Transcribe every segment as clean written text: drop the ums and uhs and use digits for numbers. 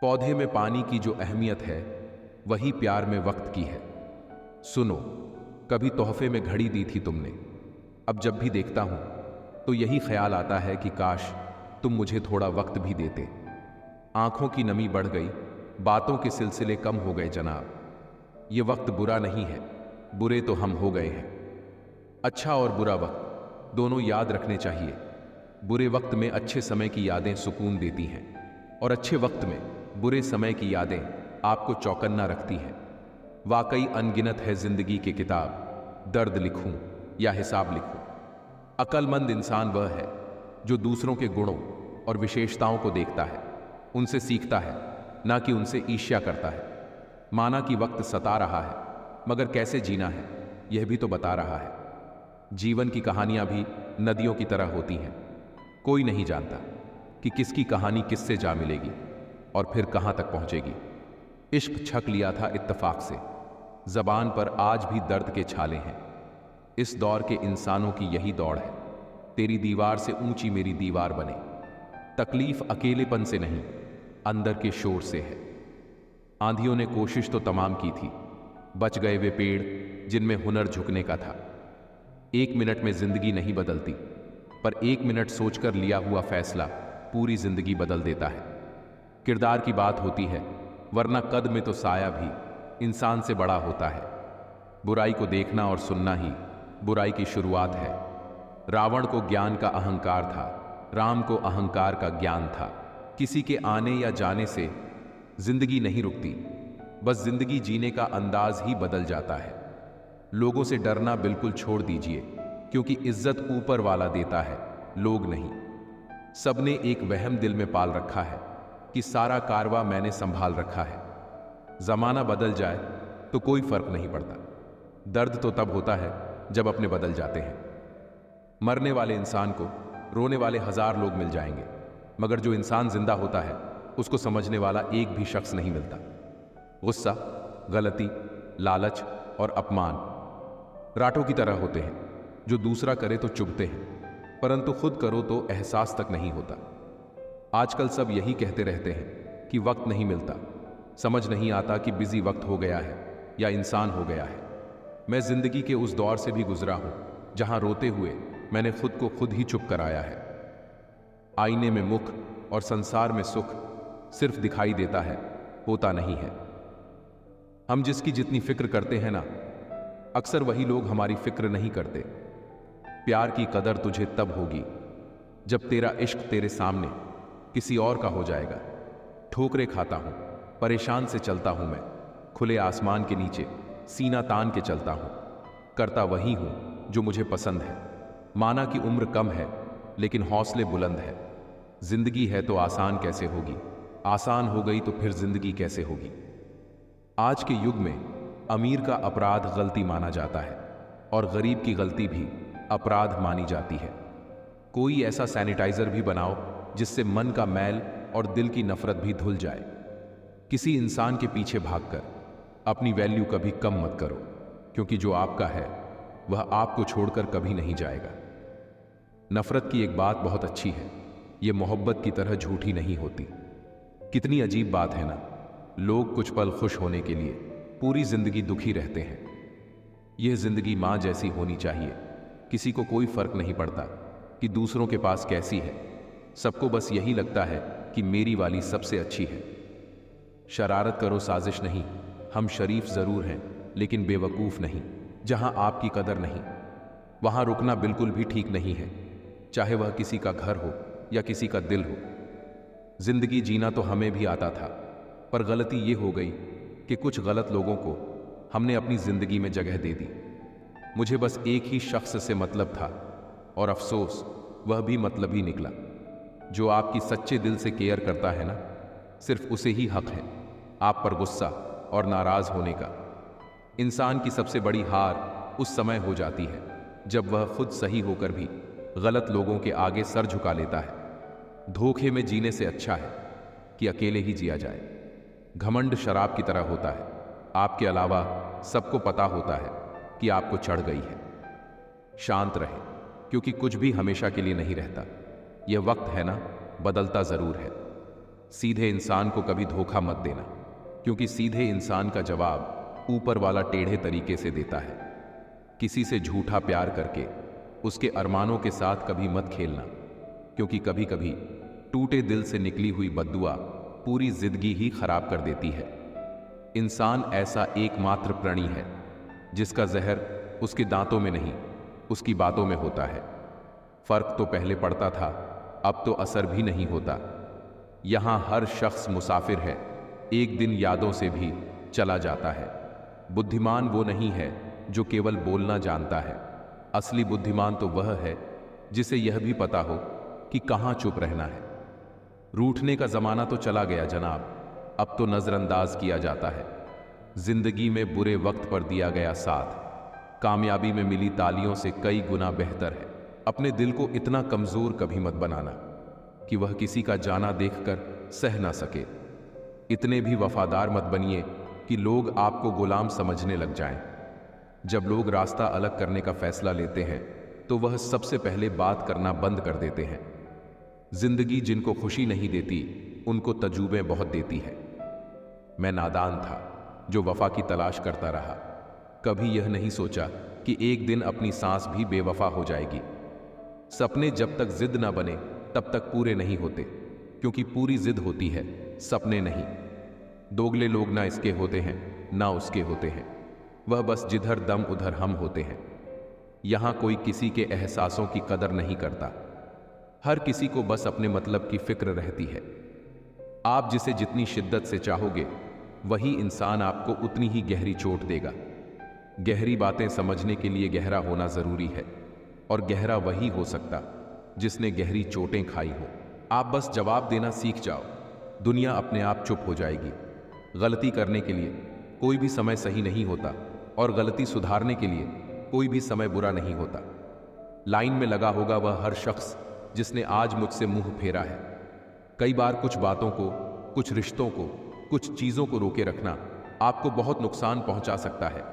पौधे में पानी की जो अहमियत है वही प्यार में वक्त की है। सुनो, कभी तोहफे में घड़ी दी थी तुमने, अब जब भी देखता हूं तो यही ख्याल आता है कि काश तुम मुझे थोड़ा वक्त भी देते। आंखों की नमी बढ़ गई, बातों के सिलसिले कम हो गए जनाब। ये वक्त बुरा नहीं है, बुरे तो हम हो गए हैं। अच्छा और बुरा वक्त दोनों याद रखने चाहिए। बुरे वक्त में अच्छे समय की यादें सुकून देती हैं और अच्छे वक्त में बुरे समय की यादें आपको चौकन्ना रखती हैं। वाकई अनगिनत है जिंदगी की किताब, दर्द लिखूं या हिसाब लिखूं। अक्लमंद इंसान वह है जो दूसरों के गुणों और विशेषताओं को देखता है, उनसे सीखता है, ना कि उनसे ईर्ष्या करता है। माना कि वक्त सता रहा है, मगर कैसे जीना है यह भी तो बता रहा है। जीवन की कहानियां भी नदियों की तरह होती हैं। कोई नहीं जानता कि किसकी कहानी किससे जा मिलेगी और फिर कहां तक पहुंचेगी। इश्क छक लिया था इत्तेफाक से, जबान पर आज भी दर्द के छाले हैं। इस दौर के इंसानों की यही दौड़ है, तेरी दीवार से ऊंची मेरी दीवार बने। तकलीफ अकेलेपन से नहीं, अंदर के शोर से है। आंधियों ने कोशिश तो तमाम की थी, बच गए वे पेड़ जिनमें हुनर झुकने का था। 1 मिनट में जिंदगी नहीं बदलती, पर 1 मिनट सोचकर लिया हुआ फैसला पूरी जिंदगी बदल देता है। किरदार की बात होती है, वरना कद में तो साया भी इंसान से बड़ा होता है। बुराई को देखना और सुनना ही बुराई की शुरुआत है। रावण को ज्ञान का अहंकार था, राम को अहंकार का ज्ञान था। किसी के आने या जाने से जिंदगी नहीं रुकती, बस जिंदगी जीने का अंदाज ही बदल जाता है। लोगों से डरना बिल्कुल छोड़ दीजिए, क्योंकि इज्जत ऊपर वाला देता है, लोग नहीं। सबने एक वहम दिल में पाल रखा है कि सारा कारवा मैंने संभाल रखा है। जमाना बदल जाए तो कोई फर्क नहीं पड़ता। दर्द तो तब होता है जब अपने बदल जाते हैं। मरने वाले इंसान को रोने वाले 1000 लोग मिल जाएंगे, मगर जो इंसान जिंदा होता है उसको समझने वाला एक भी शख्स नहीं मिलता। गुस्सा, गलती, लालच और अपमान राटों की तरह होते हैं, जो दूसरा करे तो चुभते हैं, परंतु खुद करो तो एहसास तक नहीं होता। आजकल सब यही कहते रहते हैं कि वक्त नहीं मिलता। समझ नहीं आता कि बिजी वक्त हो गया है या इंसान हो गया है। मैं जिंदगी के उस दौर से भी गुजरा हूं जहां रोते हुए मैंने खुद को खुद ही चुप कराया है। आईने में मुख और संसार में सुख सिर्फ दिखाई देता है, होता नहीं है। हम जिसकी जितनी फिक्र करते हैं ना, अक्सर वही लोग हमारी फिक्र नहीं करते। प्यार की कदर तुझे तब होगी जब तेरा इश्क तेरे सामने किसी और का हो जाएगा। ठोकरें खाता हूं, परेशान से चलता हूं मैं, खुले आसमान के नीचे सीना तान के चलता हूं। करता वही हूं जो मुझे पसंद है। माना कि उम्र कम है, लेकिन हौसले बुलंद है। जिंदगी है तो आसान कैसे होगी, आसान हो गई तो फिर जिंदगी कैसे होगी। आज के युग में अमीर का अपराध गलती माना जाता है और गरीब की गलती भी अपराध मानी जाती है। कोई ऐसा सैनिटाइजर भी बनाओ जिससे मन का मैल और दिल की नफरत भी धुल जाए। किसी इंसान के पीछे भागकर अपनी वैल्यू कभी कम मत करो, क्योंकि जो आपका है वह आपको छोड़कर कभी नहीं जाएगा। नफरत की एक बात बहुत अच्छी है, यह मोहब्बत की तरह झूठी नहीं होती। कितनी अजीब बात है ना, लोग कुछ पल खुश होने के लिए पूरी जिंदगी दुखी रहते हैं। यह जिंदगी मां जैसी होनी चाहिए। किसी को कोई फर्क नहीं पड़ता कि दूसरों के पास कैसी है, सबको बस यही लगता है कि मेरी वाली सबसे अच्छी है। शरारत करो, साजिश नहीं। हम शरीफ जरूर हैं, लेकिन बेवकूफ नहीं। जहां आपकी कदर नहीं, वहां रुकना बिल्कुल भी ठीक नहीं है, चाहे वह किसी का घर हो या किसी का दिल हो। जिंदगी जीना तो हमें भी आता था, पर गलती ये हो गई कि कुछ गलत लोगों को हमने अपनी जिंदगी में जगह दे दी। मुझे बस एक ही शख्स से मतलब था, और अफसोस वह भी मतलब ही निकला। जो आपकी सच्चे दिल से केयर करता है ना, सिर्फ उसे ही हक है आप पर गुस्सा और नाराज होने का। इंसान की सबसे बड़ी हार उस समय हो जाती है जब वह खुद सही होकर भी गलत लोगों के आगे सर झुका लेता है। धोखे में जीने से अच्छा है कि अकेले ही जिया जाए। घमंड शराब की तरह होता है, आपके अलावा सबको पता होता है कि आपको चढ़ गई है। शांत रहे, क्योंकि कुछ भी हमेशा के लिए नहीं रहता। यह वक्त है ना, बदलता जरूर है। सीधे इंसान को कभी धोखा मत देना, क्योंकि सीधे इंसान का जवाब ऊपर वाला टेढ़े तरीके से देता है। किसी से झूठा प्यार करके उसके अरमानों के साथ कभी मत खेलना, क्योंकि कभी कभी टूटे दिल से निकली हुई बद्दुआ पूरी जिंदगी ही खराब कर देती है। इंसान ऐसा एकमात्र प्राणी है जिसका जहर उसके दांतों में नहीं, उसकी बातों में होता है। फर्क तो पहले पड़ता था, अब तो असर भी नहीं होता। यहां हर शख्स मुसाफिर है, एक दिन यादों से भी चला जाता है। बुद्धिमान वो नहीं है जो केवल बोलना जानता है, असली बुद्धिमान तो वह है जिसे यह भी पता हो कि कहां चुप रहना है। रूठने का जमाना तो चला गया जनाब, अब तो नजरअंदाज किया जाता है। जिंदगी में बुरे वक्त पर दिया गया साथ कामयाबी में मिली तालियों से कई गुना बेहतर है। अपने दिल को इतना कमजोर कभी मत बनाना कि वह किसी का जाना देखकर सह ना सके। इतने भी वफादार मत बनिए कि लोग आपको गुलाम समझने लग जाएं। जब लोग रास्ता अलग करने का फैसला लेते हैं तो वह सबसे पहले बात करना बंद कर देते हैं। जिंदगी जिनको खुशी नहीं देती उनको तजुर्बे बहुत देती है। मैं नादान था जो वफा की तलाश करता रहा, कभी यह नहीं सोचा कि एक दिन अपनी सांस भी बेवफा हो जाएगी। सपने जब तक जिद ना बने तब तक पूरे नहीं होते, क्योंकि पूरी जिद होती है, सपने नहीं। दोगले लोग ना इसके होते हैं ना उसके होते हैं, वह बस जिधर दम उधर हम होते हैं। यहां कोई किसी के एहसासों की कदर नहीं करता, हर किसी को बस अपने मतलब की फिक्र रहती है। आप जिसे जितनी शिद्दत से चाहोगे वही इंसान आपको उतनी ही गहरी चोट देगा। गहरी बातें समझने के लिए गहरा होना जरूरी है, और गहरा वही हो सकता जिसने गहरी चोटें खाई हो। आप बस जवाब देना सीख जाओ, दुनिया अपने आप चुप हो जाएगी। गलती करने के लिए कोई भी समय सही नहीं होता, और गलती सुधारने के लिए कोई भी समय बुरा नहीं होता। लाइन में लगा होगा वह हर शख्स जिसने आज मुझसे मुंह फेरा है। कई बार कुछ बातों को, कुछ रिश्तों को, कुछ चीजों को रोके रखना आपको बहुत नुकसान पहुंचा सकता है,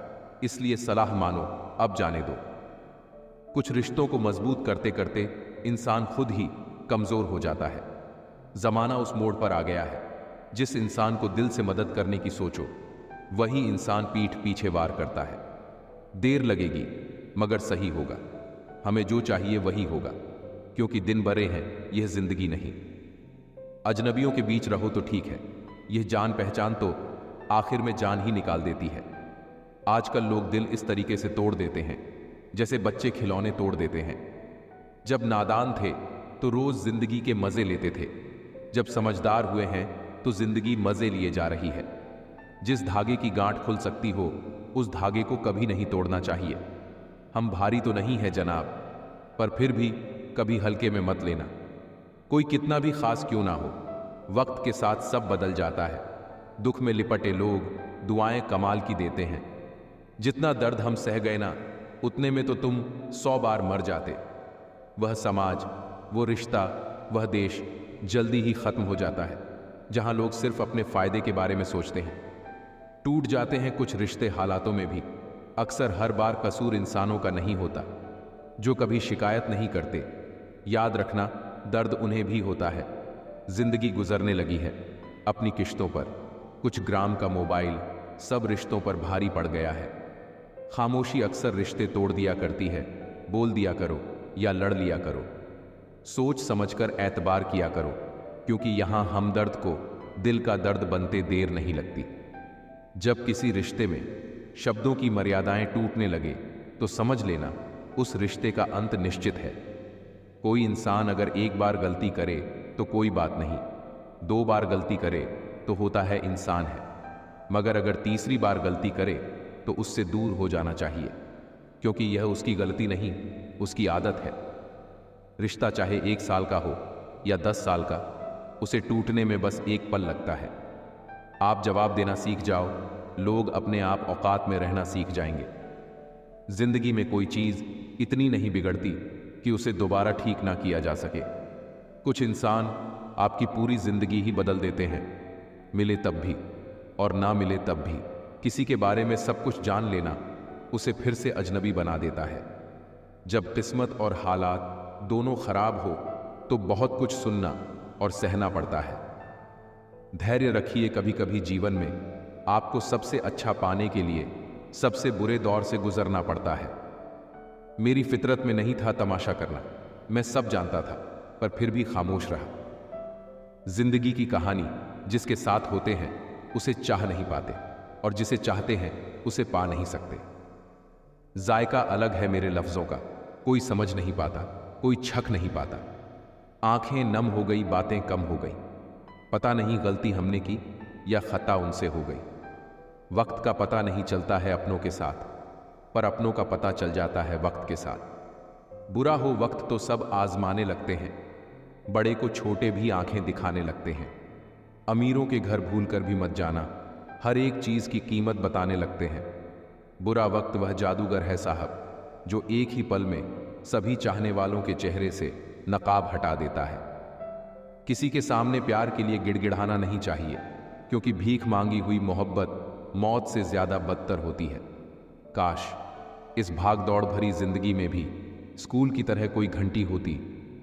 इसलिए सलाह मानो, अब जाने दो। कुछ रिश्तों को मजबूत करते करते इंसान खुद ही कमजोर हो जाता है। जमाना उस मोड़ पर आ गया है, जिस इंसान को दिल से मदद करने की सोचो वही इंसान पीठ पीछे वार करता है। देर लगेगी मगर सही होगा, हमें जो चाहिए वही होगा, क्योंकि दिन बड़े हैं, यह जिंदगी नहीं। अजनबियों के बीच रहो तो ठीक है, यह जान पहचान तो आखिर में जान ही निकाल देती है। आजकल लोग दिल इस तरीके से तोड़ देते हैं जैसे बच्चे खिलौने तोड़ देते हैं। जब नादान थे तो रोज जिंदगी के मजे लेते थे, जब समझदार हुए हैं तो जिंदगी मजे लिए जा रही है। जिस धागे की गांठ खुल सकती हो उस धागे को कभी नहीं तोड़ना चाहिए। हम भारी तो नहीं है जनाब, पर फिर भी कभी हल्के में मत लेना। कोई कितना भी खास क्यों ना हो, वक्त के साथ सब बदल जाता है। दुख में लिपटे लोग दुआएं कमाल की देते हैं। जितना दर्द हम सह गए ना, उतने में तो तुम 100 बार मर जाते। वह समाज, वो रिश्ता, वह देश जल्दी ही खत्म हो जाता है जहां लोग सिर्फ अपने फायदे के बारे में सोचते हैं। टूट जाते हैं कुछ रिश्ते हालातों में भी। अक्सर हर बार कसूर इंसानों का नहीं होता जो कभी शिकायत नहीं करते। याद रखना, दर्द उन्हें भी होता है। जिंदगी गुजरने लगी है अपनी किश्तों पर। कुछ ग्राम का मोबाइल सब रिश्तों पर भारी पड़ गया है। खामोशी अक्सर रिश्ते तोड़ दिया करती है। बोल दिया करो या लड़ लिया करो, सोच समझकर एतबार किया करो, क्योंकि यहां हमदर्द को दिल का दर्द बनते देर नहीं लगती। जब किसी रिश्ते में शब्दों की मर्यादाएं टूटने लगे तो समझ लेना उस रिश्ते का अंत निश्चित है। कोई इंसान अगर एक बार गलती करे तो कोई बात नहीं, 2 बार गलती करे तो होता है इंसान है, मगर अगर तीसरी बार गलती करे तो उससे दूर हो जाना चाहिए, क्योंकि यह उसकी गलती नहीं, उसकी आदत है। रिश्ता चाहे 1 साल का हो या 10 साल का, उसे टूटने में बस एक पल लगता है। आप जवाब देना सीख जाओ, लोग अपने आप औकात में रहना सीख जाएंगे। जिंदगी में कोई चीज इतनी नहीं बिगड़ती कि उसे दोबारा ठीक ना किया जा सके। कुछ इंसान आपकी पूरी जिंदगी ही बदल देते हैं, मिले तब भी और ना मिले तब भी। किसी के बारे में सब कुछ जान लेना उसे फिर से अजनबी बना देता है। जब किस्मत और हालात दोनों खराब हो तो बहुत कुछ सुनना और सहना पड़ता है। धैर्य रखिए, कभी कभी जीवन में आपको सबसे अच्छा पाने के लिए सबसे बुरे दौर से गुजरना पड़ता है। मेरी फितरत में नहीं था तमाशा करना, मैं सब जानता था, पर फिर भी खामोश रहा। जिंदगी की कहानी जिसके साथ होते हैं उसे चाह नहीं पाते, और जिसे चाहते हैं उसे पा नहीं सकते। जायका अलग है मेरे लफ्जों का, कोई समझ नहीं पाता, कोई छक नहीं पाता। आंखें नम हो गई, बातें कम हो गई, पता नहीं गलती हमने की या खता उनसे हो गई। वक्त का पता नहीं चलता है अपनों के साथ, पर अपनों का पता चल जाता है वक्त के साथ। बुरा हो वक्त तो सब आजमाने लगते हैं, बड़े को छोटे भी आंखें दिखाने लगते हैं। अमीरों के घर भूल कर भी मत जाना, हर एक चीज की कीमत बताने लगते हैं। बुरा वक्त वह जादूगर है साहब, जो एक ही पल में सभी चाहने वालों के चेहरे से नकाब हटा देता है। किसी के सामने प्यार के लिए गिड़गिड़ाना नहीं चाहिए, क्योंकि भीख मांगी हुई मोहब्बत मौत से ज्यादा बदतर होती है। काश इस भाग दौड़ भरी जिंदगी में भी स्कूल की तरह कोई घंटी होती,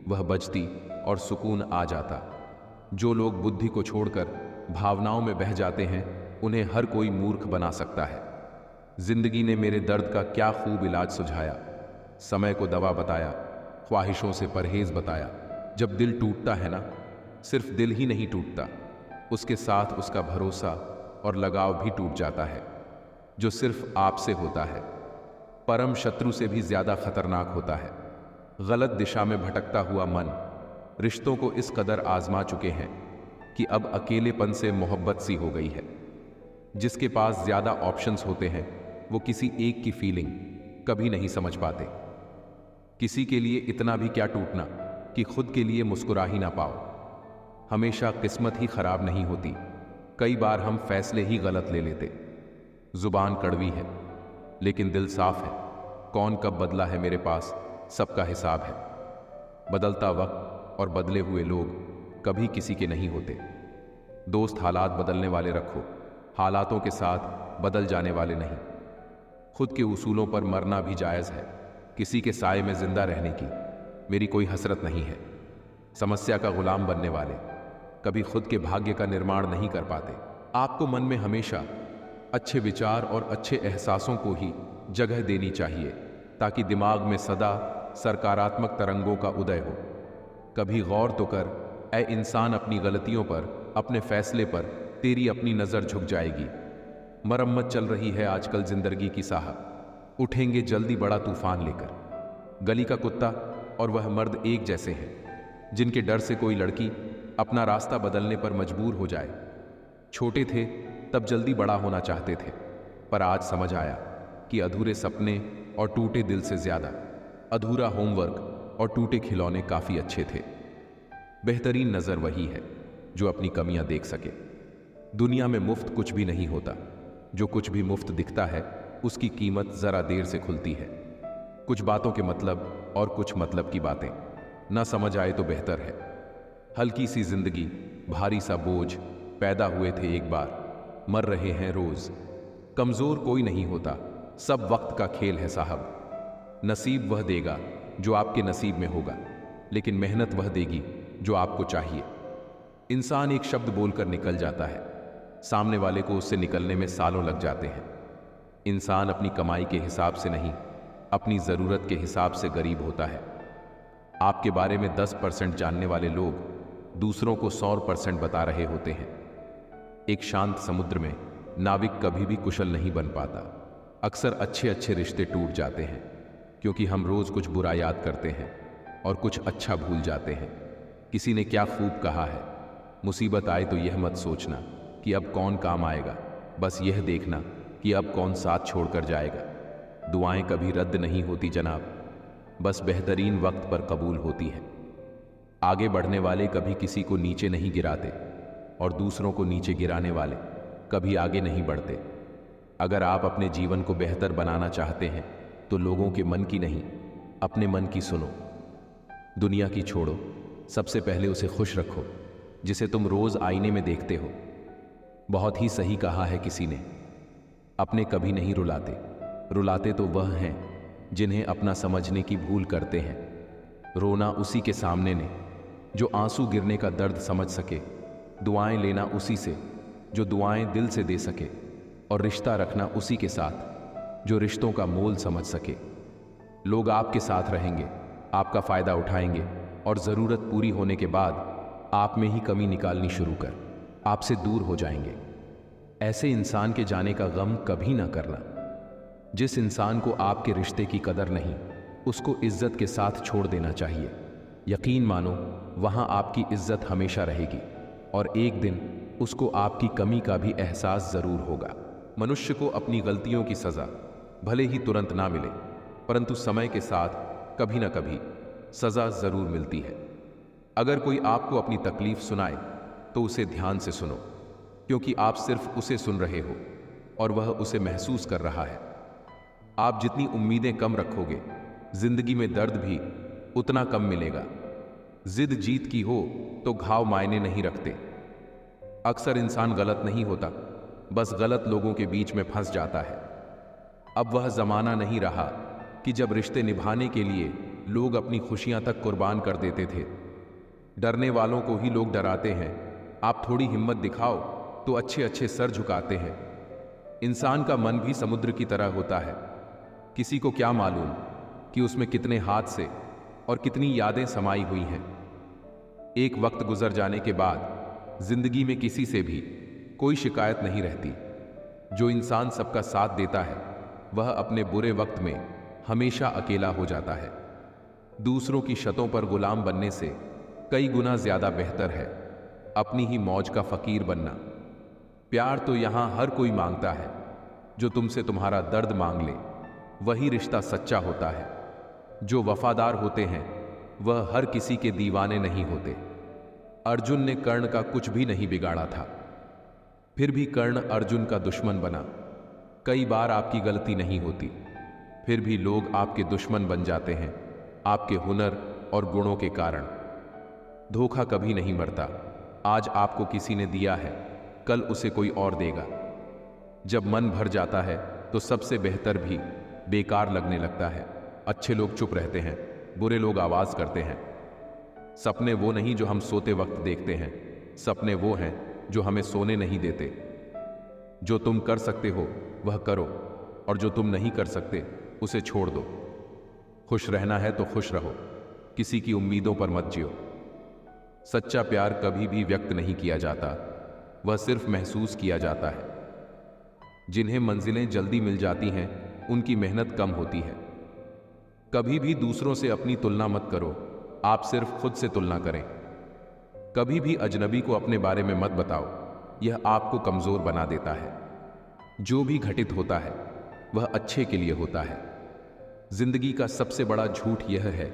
वह बजती और सुकून आ जाता। जो लोग बुद्धि को छोड़कर भावनाओं में बह जाते हैं, उन्हें हर कोई मूर्ख बना सकता है। जिंदगी ने मेरे दर्द का क्या खूब इलाज सुझाया, समय को दवा बताया, ख्वाहिशों से परहेज बताया। जब दिल टूटता है ना, सिर्फ दिल ही नहीं टूटता, उसके साथ उसका भरोसा और लगाव भी टूट जाता है, जो सिर्फ आपसे होता है। परम शत्रु से भी ज्यादा खतरनाक होता है। गलत दिशा में भटकता हुआ मन रिश्तों को इस कदर आजमा चुके हैं कि अब अकेलेपन से मोहब्बत सी हो गई है। जिसके पास ज्यादा ऑप्शंस होते हैं, वो किसी एक की फीलिंग कभी नहीं समझ पाते। किसी के लिए इतना भी क्या टूटना कि खुद के लिए मुस्कुरा ही ना पाओ। हमेशा किस्मत ही खराब नहीं होती, कई बार हम फैसले ही गलत ले लेते। जुबान कड़वी है लेकिन दिल साफ है। कौन कब बदला है मेरे पास सबका हिसाब है। बदलता वक्त और बदले हुए लोग कभी किसी के नहीं होते। दोस्त हालात बदलने वाले रखो, हालातों के साथ बदल जाने वाले नहीं। खुद के उसूलों पर मरना भी जायज़ है, किसी के साए में जिंदा रहने की मेरी कोई हसरत नहीं है। समस्या का गुलाम बनने वाले कभी खुद के भाग्य का निर्माण नहीं कर पाते। आपको मन में हमेशा अच्छे विचार और अच्छे एहसासों को ही जगह देनी चाहिए, ताकि दिमाग में सदा सकारात्मक तरंगों का उदय हो। कभी गौर तो कर ऐ इंसान, अपनी गलतियों पर, अपने फैसले पर तेरी अपनी नजर झुक जाएगी। मरम्मत चल रही है आजकल जिंदगी की साहब, उठेंगे जल्दी बड़ा तूफान लेकर। गली का कुत्ता और वह मर्द एक जैसे हैं, जिनके डर से कोई लड़की अपना रास्ता बदलने पर मजबूर हो जाए। छोटे थे तब जल्दी बड़ा होना चाहते थे, पर आज समझ आया कि अधूरे सपने और टूटे दिल से ज्यादा अधूरा होमवर्क और टूटे खिलौने काफी अच्छे थे। बेहतरीन नजर वही है जो अपनी कमियां देख सके। दुनिया में मुफ्त कुछ भी नहीं होता, जो कुछ भी मुफ्त दिखता है उसकी कीमत जरा देर से खुलती है। कुछ बातों के मतलब और कुछ मतलब की बातें ना समझ आए तो बेहतर है। हल्की सी जिंदगी, भारी सा बोझ, पैदा हुए थे एक बार, मर रहे हैं रोज। कमजोर कोई नहीं होता, सब वक्त का खेल है साहब। नसीब वह देगा जो आपके नसीब में होगा, लेकिन मेहनत वह देगी जो आपको चाहिए। इंसान एक शब्द बोलकर निकल जाता है, सामने वाले को उससे निकलने में सालों लग जाते हैं। इंसान अपनी कमाई के हिसाब से नहीं, अपनी जरूरत के हिसाब से गरीब होता है। आपके बारे में 10% जानने वाले लोग दूसरों को 100% बता रहे होते हैं। एक शांत समुद्र में नाविक कभी भी कुशल नहीं बन पाता। अक्सर अच्छे अच्छे रिश्ते टूट जाते हैं, क्योंकि हम रोज कुछ बुरा याद करते हैं और कुछ अच्छा भूल जाते हैं। किसी ने क्या खूब कहा है, मुसीबत आए तो यह मत सोचना कि अब कौन काम आएगा, बस यह देखना कि अब कौन साथ छोड़कर जाएगा। दुआएं कभी रद्द नहीं होती जनाब, बस बेहतरीन वक्त पर कबूल होती है। आगे बढ़ने वाले कभी किसी को नीचे नहीं गिराते, और दूसरों को नीचे गिराने वाले कभी आगे नहीं बढ़ते। अगर आप अपने जीवन को बेहतर बनाना चाहते हैं तो लोगों के मन की नहीं, अपने मन की सुनो। दुनिया की छोड़ो, सबसे पहले उसे खुश रखो जिसे तुम रोज आईने में देखते हो। बहुत ही सही कहा है किसी ने, अपने कभी नहीं रुलाते, रुलाते तो वह हैं जिन्हें अपना समझने की भूल करते हैं। रोना उसी के सामने ने जो आंसू गिरने का दर्द समझ सके, दुआएं लेना उसी से जो दुआएं दिल से दे सके, और रिश्ता रखना उसी के साथ जो रिश्तों का मोल समझ सके। लोग आपके साथ रहेंगे, आपका फायदा उठाएंगे, और ज़रूरत पूरी होने के बाद आप में ही कमी निकालनी शुरू कर आपसे दूर हो जाएंगे। ऐसे इंसान के जाने का गम कभी ना करना। जिस इंसान को आपके रिश्ते की कदर नहीं, उसको इज्जत के साथ छोड़ देना चाहिए। यकीन मानो, वहां आपकी इज्जत हमेशा रहेगी, और एक दिन उसको आपकी कमी का भी एहसास जरूर होगा। मनुष्य को अपनी गलतियों की सजा भले ही तुरंत ना मिले, परंतु समय के साथ कभी ना कभी सजा जरूर मिलती है। अगर कोई आपको अपनी तकलीफ सुनाए तो उसे ध्यान से सुनो, क्योंकि आप सिर्फ उसे सुन रहे हो और वह उसे महसूस कर रहा है। आप जितनी उम्मीदें कम रखोगे, जिंदगी में दर्द भी उतना कम मिलेगा। जिद जीत की हो तो घाव मायने नहीं रखते। अक्सर इंसान गलत नहीं होता, बस गलत लोगों के बीच में फंस जाता है। अब वह जमाना नहीं रहा कि जब रिश्ते निभाने के लिए लोग अपनी खुशियां तक कुर्बान कर देते थे। डरने वालों को ही लोग डराते हैं। आप थोड़ी हिम्मत दिखाओ तो अच्छे अच्छे सर झुकाते हैं। इंसान का मन भी समुद्र की तरह होता है। किसी को क्या मालूम कि उसमें कितने हादसे और कितनी यादें समाई हुई हैं। एक वक्त गुजर जाने के बाद जिंदगी में किसी से भी कोई शिकायत नहीं रहती। जो इंसान सबका साथ देता है, वह अपने बुरे वक्त में हमेशा अकेला हो जाता है। दूसरों की शर्तों पर गुलाम बनने से कई गुना ज्यादा बेहतर है अपनी ही मौज का फकीर बनना। प्यार तो यहां हर कोई मांगता है। जो तुमसे तुम्हारा दर्द मांग ले, वही रिश्ता सच्चा होता है। जो वफादार होते हैं, वह हर किसी के दीवाने नहीं होते। अर्जुन ने कर्ण का कुछ भी नहीं बिगाड़ा था, फिर भी कर्ण अर्जुन का दुश्मन बना। कई बार आपकी गलती नहीं होती, फिर भी लोग आपके दुश्मन बन जाते हैं, आपके हुनर और गुणों के कारण। धोखा कभी नहीं मरता। आज आपको किसी ने दिया है, कल उसे कोई और देगा। जब मन भर जाता है तो सबसे बेहतर भी बेकार लगने लगता है। अच्छे लोग चुप रहते हैं, बुरे लोग आवाज करते हैं। सपने वो नहीं जो हम सोते वक्त देखते हैं, सपने वो हैं जो हमें सोने नहीं देते। जो तुम कर सकते हो वह करो, और जो तुम नहीं कर सकते उसे छोड़ दो। खुश रहना है तो खुश रहो, किसी की उम्मीदों पर मत जियो। सच्चा प्यार कभी भी व्यक्त नहीं किया जाता, वह सिर्फ महसूस किया जाता है। जिन्हें मंजिलें जल्दी मिल जाती हैं, उनकी मेहनत कम होती है। कभी भी दूसरों से अपनी तुलना मत करो, आप सिर्फ खुद से तुलना करें। कभी भी अजनबी को अपने बारे में मत बताओ, यह आपको कमजोर बना देता है। जो भी घटित होता है वह अच्छे के लिए होता है। जिंदगी का सबसे बड़ा झूठ यह है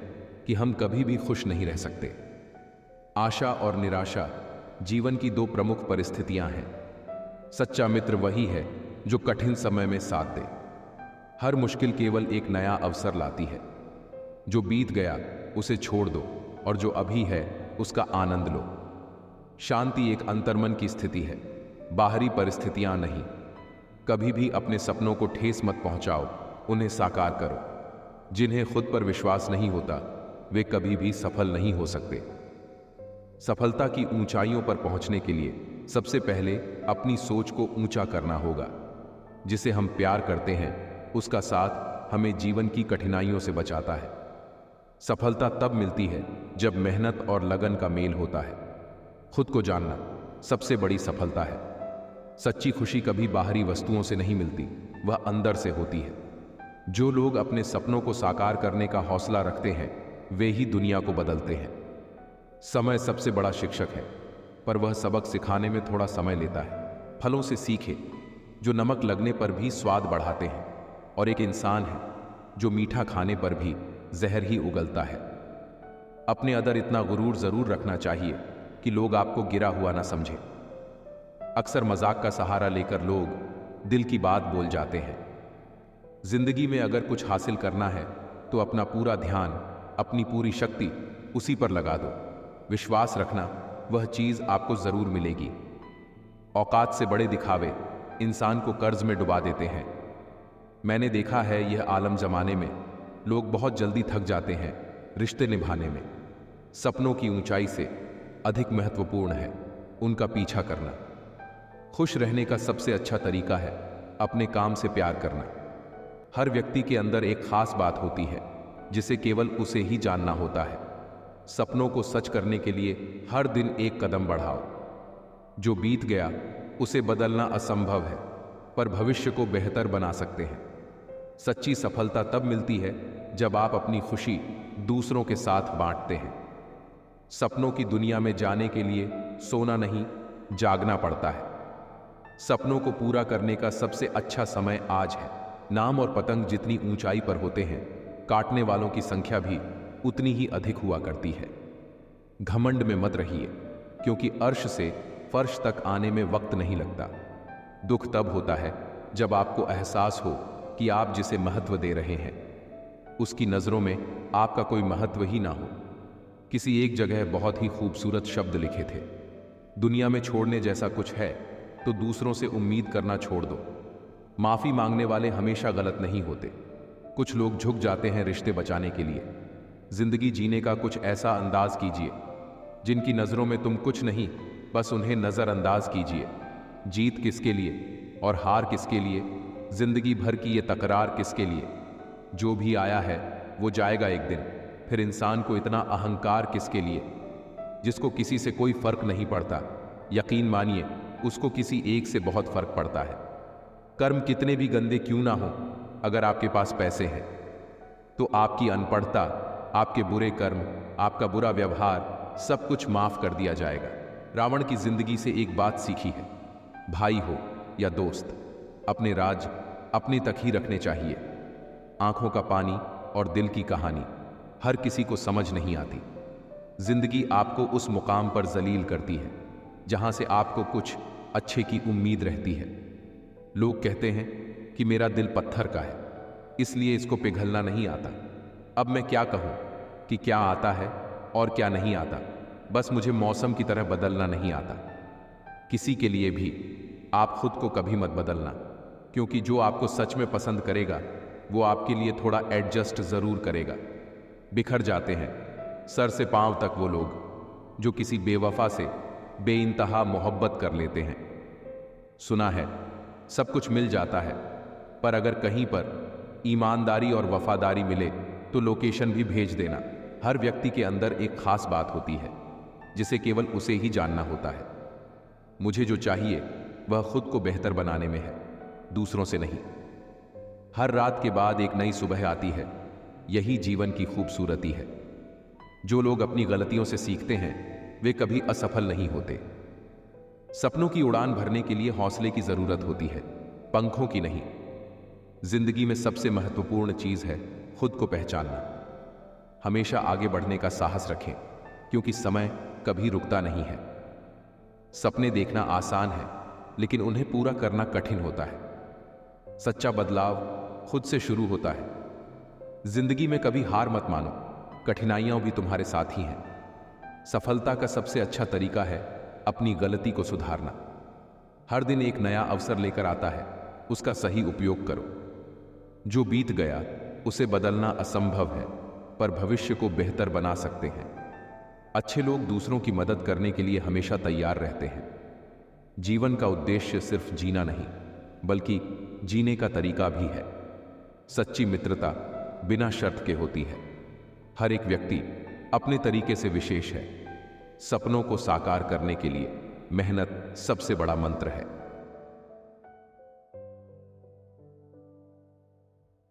कि हम कभी भी खुश नहीं रह सकते। आशा और निराशा जीवन की दो प्रमुख परिस्थितियां हैं। सच्चा मित्र वही है जो कठिन समय में साथ दे। हर मुश्किल केवल एक नया अवसर लाती है। जो बीत गया उसे छोड़ दो, और जो अभी है उसका आनंद लो। शांति एक अंतर्मन की स्थिति है, बाहरी परिस्थितियां नहीं। कभी भी अपने सपनों को ठेस मत पहुंचाओ, उन्हें साकार करो। जिन्हें खुद पर विश्वास नहीं होता, वे कभी भी सफल नहीं हो सकते। सफलता की ऊंचाइयों पर पहुंचने के लिए सबसे पहले अपनी सोच को ऊंचा करना होगा। जिसे हम प्यार करते हैं, उसका साथ हमें जीवन की कठिनाइयों से बचाता है। सफलता तब मिलती है जब मेहनत और लगन का मेल होता है। खुद को जानना सबसे बड़ी सफलता है। सच्ची खुशी कभी बाहरी वस्तुओं से नहीं मिलती, वह अंदर से होती है। जो लोग अपने सपनों को साकार करने का हौसला रखते हैं, वे ही दुनिया को बदलते हैं। समय सबसे बड़ा शिक्षक है, पर वह सबक सिखाने में थोड़ा समय लेता है। फलों से सीखे जो नमक लगने पर भी स्वाद बढ़ाते हैं, और एक इंसान है जो मीठा खाने पर भी जहर ही उगलता है। अपने अंदर इतना गुरूर जरूर रखना चाहिए कि लोग आपको गिरा हुआ ना समझे। अक्सर मजाक का सहारा लेकर लोग दिल की बात बोल जाते हैं। जिंदगी में अगर कुछ हासिल करना है तो अपना पूरा ध्यान, अपनी पूरी शक्ति उसी पर लगा दो। विश्वास रखना, वह चीज आपको जरूर मिलेगी। औकात से बड़े दिखावे इंसान को कर्ज में डुबा देते हैं। मैंने देखा है यह आलम जमाने में लोग बहुत जल्दी थक जाते हैं रिश्ते निभाने में। सपनों की ऊंचाई से अधिक महत्वपूर्ण है उनका पीछा करना। खुश रहने का सबसे अच्छा तरीका है अपने काम से प्यार करना। हर व्यक्ति के अंदर एक खास बात होती है जिसे केवल उसे ही जानना होता है। सपनों को सच करने के लिए हर दिन एक कदम बढ़ाओ। जो बीत गया उसे बदलना असंभव है, पर भविष्य को बेहतर बना सकते हैं। सच्ची सफलता तब मिलती है जब आप अपनी खुशी दूसरों के साथ बांटते हैं। सपनों की दुनिया में जाने के लिए सोना नहीं, जागना पड़ता है। सपनों को पूरा करने का सबसे अच्छा समय आज है। नाम और पतंग जितनी ऊंचाई पर होते हैं, काटने वालों की संख्या भी उतनी ही अधिक हुआ करती है। घमंड में मत रहिए, क्योंकि अर्श से फर्श तक आने में वक्त नहीं लगता। दुख तब होता है जब आपको एहसास हो कि आप जिसे महत्व दे रहे हैं उसकी नजरों में आपका कोई महत्व ही ना हो। किसी एक जगह बहुत ही खूबसूरत शब्द लिखे थे, दुनिया में छोड़ने जैसा कुछ है तो दूसरों से उम्मीद करना छोड़ दो। माफी मांगने वाले हमेशा गलत नहीं होते। कुछ लोग झुक जाते हैं रिश्ते बचाने के लिए। जिंदगी जीने का कुछ ऐसा अंदाज कीजिए जिनकी नजरों में तुम कुछ नहीं, बस उन्हें नजरअंदाज कीजिए। जीत किसके लिए और हार किसके लिए, जिंदगी भर की ये तकरार किसके लिए। जो भी आया है वो जाएगा एक दिन, फिर इंसान को इतना अहंकार किसके लिए जिसको किसी से कोई फर्क नहीं पड़ता। यकीन मानिए उसको किसी एक से बहुत फर्क पड़ता है। कर्म कितने भी गंदे क्यों ना हो, अगर आपके पास पैसे हैं तो आपकी अनपढ़ता, आपके बुरे कर्म, आपका बुरा व्यवहार सब कुछ माफ कर दिया जाएगा। रावण की जिंदगी से एक बात सीखी है, भाई हो या दोस्त, अपने राज अपने तक ही रखने चाहिए। आंखों का पानी और दिल की कहानी हर किसी को समझ नहीं आती। जिंदगी आपको उस मुकाम पर जलील करती है जहां से आपको कुछ अच्छे की उम्मीद रहती है। लोग कहते हैं कि मेरा दिल पत्थर का है, इसलिए इसको पिघलना नहीं आता। अब मैं क्या कहूं कि क्या आता है और क्या नहीं आता, बस मुझे मौसम की तरह बदलना नहीं आता। किसी के लिए भी आप खुद को कभी मत बदलना, क्योंकि जो आपको सच में पसंद करेगा वो आपके लिए थोड़ा एडजस्ट जरूर करेगा। बिखर जाते हैं सर से पांव तक वो लोग जो किसी बेवफा से बेइंतहा मोहब्बत कर लेते हैं। सुना है सब कुछ मिल जाता है, पर अगर कहीं पर ईमानदारी और वफादारी मिले तो लोकेशन भी भेज देना। हर व्यक्ति के अंदर एक खास बात होती है जिसे केवल उसे ही जानना होता है। मुझे जो चाहिए वह खुद को बेहतर बनाने में है, दूसरों से नहीं। हर रात के बाद एक नई सुबह आती है, यही जीवन की खूबसूरती है। जो लोग अपनी गलतियों से सीखते हैं वे कभी असफल नहीं होते। सपनों की उड़ान भरने के लिए हौसले की जरूरत होती है, पंखों की नहीं। जिंदगी में सबसे महत्वपूर्ण चीज है खुद को पहचानना। हमेशा आगे बढ़ने का साहस रखें, क्योंकि समय कभी रुकता नहीं है। सपने देखना आसान है, लेकिन उन्हें पूरा करना कठिन होता है। सच्चा बदलाव खुद से शुरू होता है। जिंदगी में कभी हार मत मानो, कठिनाइयां भी तुम्हारे साथ ही हैं। सफलता का सबसे अच्छा तरीका है अपनी गलती को सुधारना। हर दिन एक नया अवसर लेकर आता है, उसका सही उपयोग करो। जो बीत गया उसे बदलना असंभव है, पर भविष्य को बेहतर बना सकते हैं। अच्छे लोग दूसरों की मदद करने के लिए हमेशा तैयार रहते हैं। जीवन का उद्देश्य सिर्फ जीना नहीं, बल्कि जीने का तरीका भी है। सच्ची मित्रता बिना शर्त के होती है। हर एक व्यक्ति अपने तरीके से विशेष है। सपनों को साकार करने के लिए मेहनत सबसे बड़ा मंत्र है।